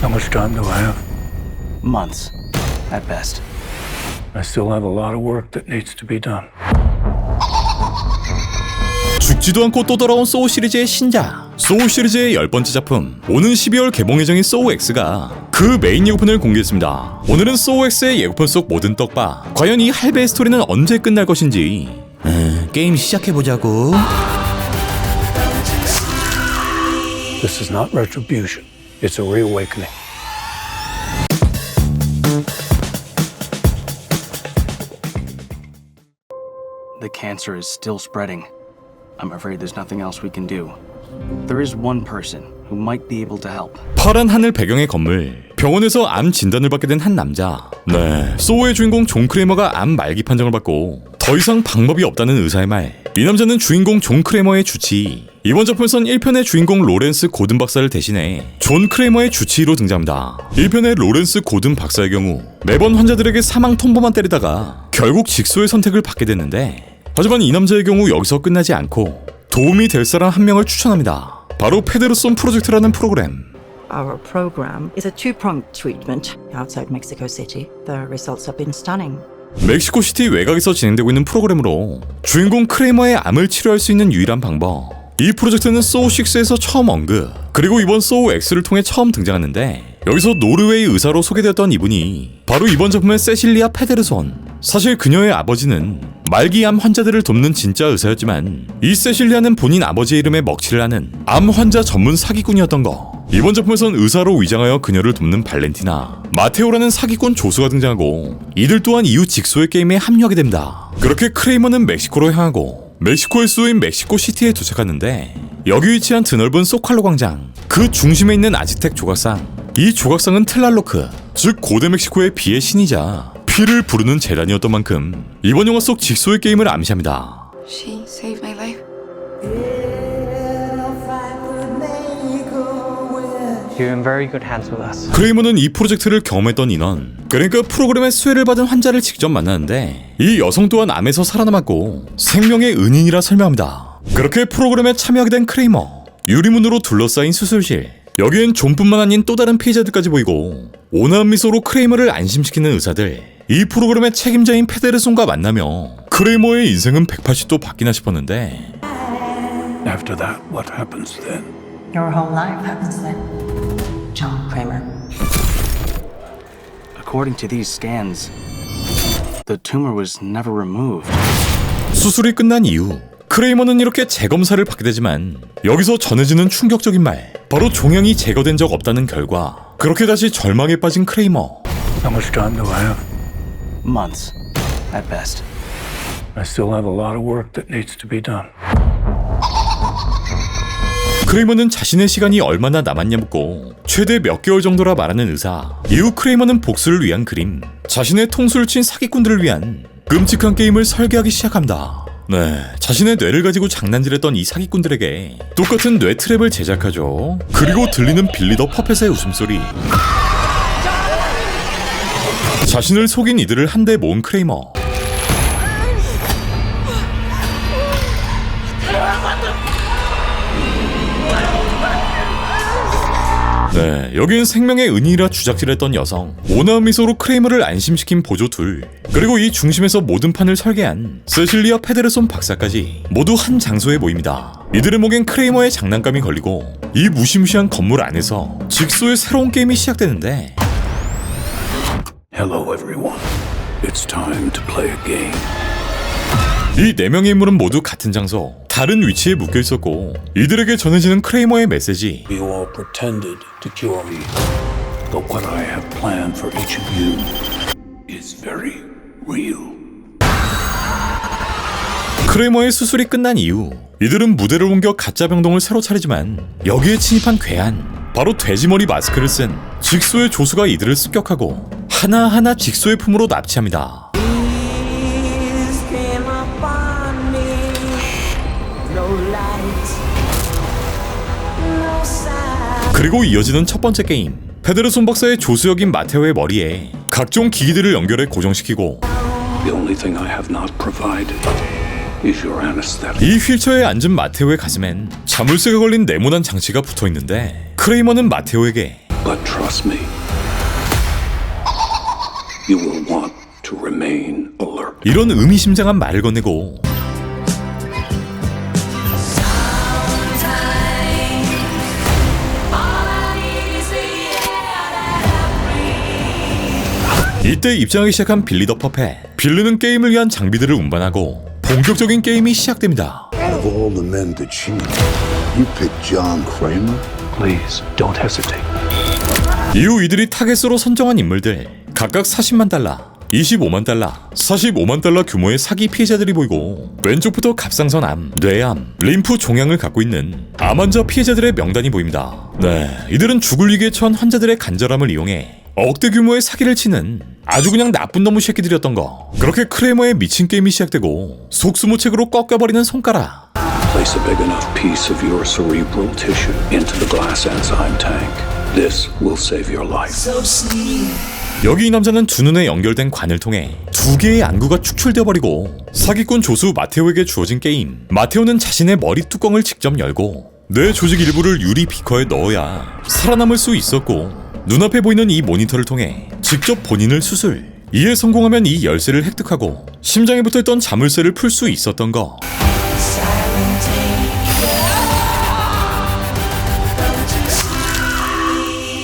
How much time do I have? Months, at best. I still have a lot of work that needs to be done. 죽지도 않고 또 돌아온 소우 시리즈의 신작 소우 시리즈의 10번째 작품 오는 12월 개봉 예정인 소우 X가 그 메인 예고편을 공개했습니다. 오늘은 소우 X의 예고편 속 모든 떡밥 과연 이 할배의 스토리는 언제 끝날 것인지 게임 시작해보자고. This is not retribution. It's a reawakening. The cancer is still spreading. I'm afraid there's nothing else we can do. There is one person who might be able to help. 파란 하늘 배경의 건물 병원에서 암 진단을 받게 된 한 남자. 소우의 주인공 존 크레머가 암 말기 판정을 받고 더 이상 방법이 없다는 의사의 말. 이 남자는 주인공 존 크레머의 주치의. 이번 작품에선 1편의 주인공 로렌스 고든 박사를 대신해 존 크레머의 주치의로 등장합니다. 1편의 로렌스 고든 박사의 경우 매번 환자들에게 사망 통보만 때리다가 결국 직소의 선택을 받게 됐는데, 하지만 이 남자의 경우 여기서 끝나지 않고 도움이 될 사람 한 명을 추천합니다. 바로 페데르손 프로젝트라는 프로그램. Our program is a two-pronged treatment outside Mexico City. The results have been stunning. 멕시코시티 외곽에서 진행되고 있는 프로그램으로 주인공 크레머의 암을 치료할 수 있는 유일한 방법. 이 프로젝트는 소우6에서 처음 언급, 그리고 이번 소우 X를 통해 처음 등장하는데, 여기서 노르웨이 의사로 소개되었던 이분이 바로 이번 작품의 세실리아 페데르손. 사실 그녀의 아버지는 말기암 환자들을 돕는 진짜 의사였지만 이 세실리아는 본인 아버지의 이름에 먹칠을 하는 암 환자 전문 사기꾼이었던 거. 이번 작품에선 의사로 위장하여 그녀를 돕는 발렌티나, 마테오라는 사기꾼 조수가 등장하고 이들 또한 이후 직소의 게임에 합류하게 됩니다. 그렇게 크레이머는 멕시코로 향하고 멕시코의 수도인 멕시코시티에 도착하는데, 여기 위치한 드넓은 소칼로 광장, 그 중심에 있는 아즈텍 조각상. 이 조각상은 틀랄로크, 즉 고대 멕시코의 비의 신이자 피를 부르는 재단이었던 만큼 이번 영화 속 직소의 게임을 암시합니다. She saved my life. You're in very good hands with us. 크레이머는 이 프로젝트를 경험했던 인원, 그러니까 프로그램의 수혜를 받은 환자를 직접 만나는데, 이 여성 또한 암에서 살아남았고 생명의 은인이라 설명합니다. 그렇게 프로그램에 참여하게 된 크레이머. 유리문으로 둘러싸인 수술실, 여기엔 존뿐만 아닌 또 다른 피해자들까지 보이고 온화한 미소로 크레이머를 안심시키는 의사들. 이 프로그램의 책임자인 페데르손과 만나며 크레이머의 인생은 180도 바뀌나 싶었는데, After that, what happens then? Your whole life happens then. John Kramer. According to these scans, the tumor was never removed. 수술이 끝난 이후 크레이머는 이렇게 재검사를 받게 되지만, 여기서 전해지는 충격적인 말, 바로 종양이 제거된 적 없다는 결과. 그렇게 다시 절망에 빠진 크레이머. How much time do I have? Months, at best. I still have a lot of work that needs to be done. 크레이머는 자신의 시간이 얼마나 남았냐 묻고 최대 몇 개월 정도라 말하는 의사. 이후 크레이머는 복수를 위한 그림, 자신의 통수를 친 사기꾼들을 위한 끔찍한 게임을 설계하기 시작합니다. 자신의 뇌를 가지고 장난질했던 이 사기꾼들에게 똑같은 뇌 트랩을 제작하죠. 그리고 들리는 빌리 더 퍼펫의 웃음소리. 자신을 속인 이들을 한데 모은 크레이머. 여기엔 생명의 은인이라 주작질했던 여성, 온화한 미소로 크레이머를 안심시킨 보조 둘, 그리고 이 중심에서 모든 판을 설계한 세실리아 페데르손 박사까지 모두 한 장소에 모입니다. 이들의 목엔 크레이머의 장난감이 걸리고 이 무시무시한 건물 안에서 직소의 새로운 게임이 시작되는데, Hello, everyone. It's time to play a game. 이 4명의 인물은 모두 같은 장소, 다른 위치에 묶여 있었고 이들에게 전해지는 크레이머의 메시지. You all pretended to cure me, but what I have planned for each of you is very real. 크레이머의 수술이 끝난 이후 이들은 무대를 옮겨 가짜 병동을 새로 차리지만, 여기에 침입한 괴한, 바로 돼지머리 마스크를 쓴 직소의 조수가 이들을 습격하고 하나하나 직소의 품으로 납치합니다. 그리고 이어지는 첫 번째 게임. 페데르손 박사의 조수역인 마테오의 머리에 각종 기기들을 연결해 고정시키고, The only thing I have not provided is your anesthetic. 이 휠체어에 앉은 마테오의 가슴엔 자물쇠가 걸린 네모난 장치가 붙어있는데, 크레이머는 마테오에게 But try trust me, you will want to remain alert. 이런 의미심장한 말을 건네고 이때 입장하기 시작한 빌리 더 퍼펫. 빌리는 게임을 위한 장비들을 운반하고 본격적인 게임이 시작됩니다. Out of all the men to cheat, you picked John Kramer? Please, don't hesitate. 이후 이들이 타겟으로 선정한 인물들 각각 40만 달러, 25만 달러, 45만 달러 규모의 사기 피해자들이 보이고 왼쪽부터 갑상선 암, 뇌암, 림프 종양을 갖고 있는 암 환자 피해자들의 명단이 보입니다. 네, 이들은 죽을 위기에 처한 환자들의 간절함을 이용해 억대 규모의 사기를 치는 아주 그냥 나쁜 놈의 새끼들이었던 거. 그렇게 크레머의 미친 게임이 시작되고 속수무책으로 꺾여버리는 손가락. Place a big enough piece of your cerebral tissue into the glass enzyme tank. This will save your life. 여기 이 남자는 두 눈에 연결된 관을 통해 두 개의 안구가 축출되어 버리고 사기꾼 조수 마테오에게 주어진 게임. 마테오는 자신의 머리 뚜껑을 직접 열고 뇌 조직 일부를 유리 비커에 넣어야 살아남을 수 있었고 눈앞에 보이는 이 모니터를 통해 직접 본인을 수술. 이에 성공하면 이 열쇠를 획득하고 심장에 붙어있던 자물쇠를 풀 수 있었던 거.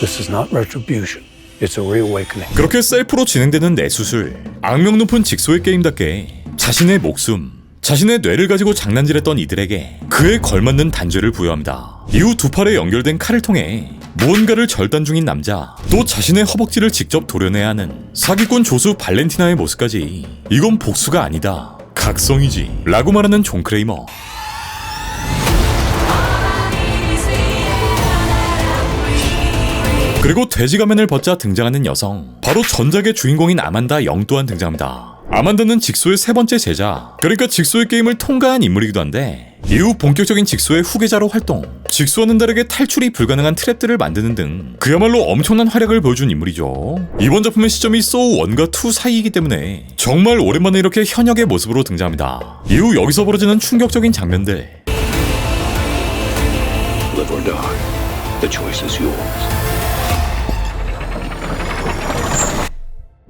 This is not retribution. It's a reawakening. 그렇게 셀프로 진행되는 뇌수술. 악명 높은 직소의 게임답게 자신의 목숨, 자신의 뇌를 가지고 장난질했던 이들에게 그에 걸맞는 단죄를 부여합니다. 이후 두 팔에 연결된 칼을 통해 무언가를 절단 중인 남자, 또 자신의 허벅지를 직접 도려내야 하는 사기꾼 조수 발렌티나의 모습까지. 이건 복수가 아니다, 각성이지 라고 말하는 존 크레이머. 그리고 돼지 가면을 벗자 등장하는 여성, 바로 전작의 주인공인 아만다 영 또한 등장합니다. 아만다는 직소의 세 번째 제자, 그러니까 직소의 게임을 통과한 인물이기도 한데 이후 본격적인 직소의 후계자로 활동, 직소와는 다르게 탈출이 불가능한 트랩들을 만드는 등 그야말로 엄청난 활약을 보여준 인물이죠. 이번 작품의 시점이 소우 1과 2 사이이기 때문에 정말 오랜만에 이렇게 현역의 모습으로 등장합니다. 이후 여기서 벌어지는 충격적인 장면들. Live or die. The choice is yours.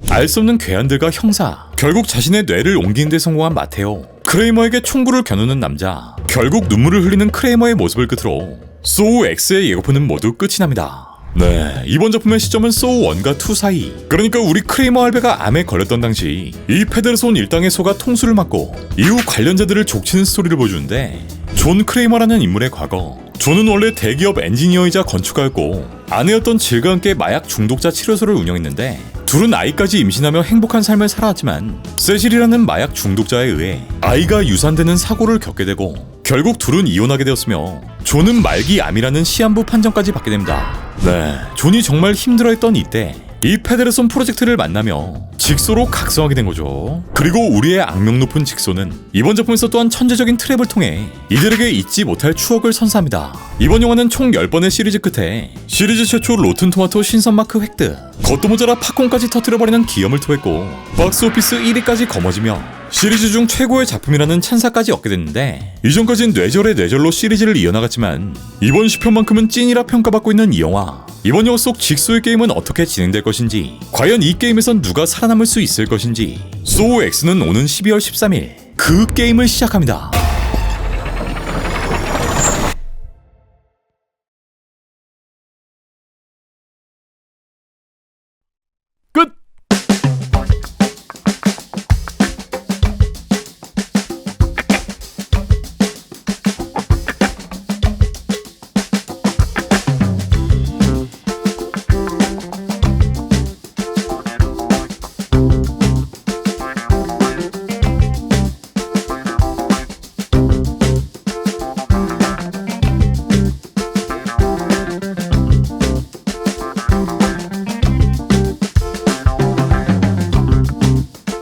알 수 없는 괴한들과 형사, 결국 자신의 뇌를 옮기는 데 성공한 마테오, 크레이머에게 총구를 겨누는 남자, 결국 눈물을 흘리는 크레이머의 모습을 끝으로 소우 X의 예고편은 모두 끝이 납니다. 네, 이번 작품의 시점은 소우 1과 2 사이. 그러니까 우리 크레이머 할배가 암에 걸렸던 당시 이 페데르손 일당의 소가 통수를 맞고 이후 관련자들을 족치는 스토리를 보여주는데, 존 크레이머라는 인물의 과거. 존은 원래 대기업 엔지니어이자 건축가였고 아내였던 질과 함께 마약 중독자 치료소를 운영했는데 둘은 아이까지 임신하며 행복한 삶을 살아왔지만 세실이라는 마약 중독자에 의해 아이가 유산되는 사고를 겪게 되고 결국 둘은 이혼하게 되었으며 존은 말기 암이라는 시한부 판정까지 받게 됩니다. 네, 존이 정말 힘들어했던 이때 이 페데르손 프로젝트를 만나며 직소로 각성하게 된 거죠. 그리고 우리의 악명 높은 직소는 이번 작품에서 또한 천재적인 트랩을 통해 이들에게 잊지 못할 추억을 선사합니다. 이번 영화는 총 10번의 시리즈 끝에 시리즈 최초 로튼토마토 신선마크 획득, 겉도 모자라 팝콘까지 터뜨려버리는 기염을 토했고 박스오피스 1위까지 거머쥐며 시리즈 중 최고의 작품이라는 찬사까지 얻게 됐는데, 이전까진 뇌절의 뇌절로 시리즈를 이어나갔지만 이번 10편만큼은 찐이라 평가받고 있는 이 영화. 이번 영화 속 직소의 게임은 어떻게 진행될 것인지, 과연 이 게임에선 누가 살아남을 수 있을 것인지, 소우 X는 오는 12월 13일 그 게임을 시작합니다.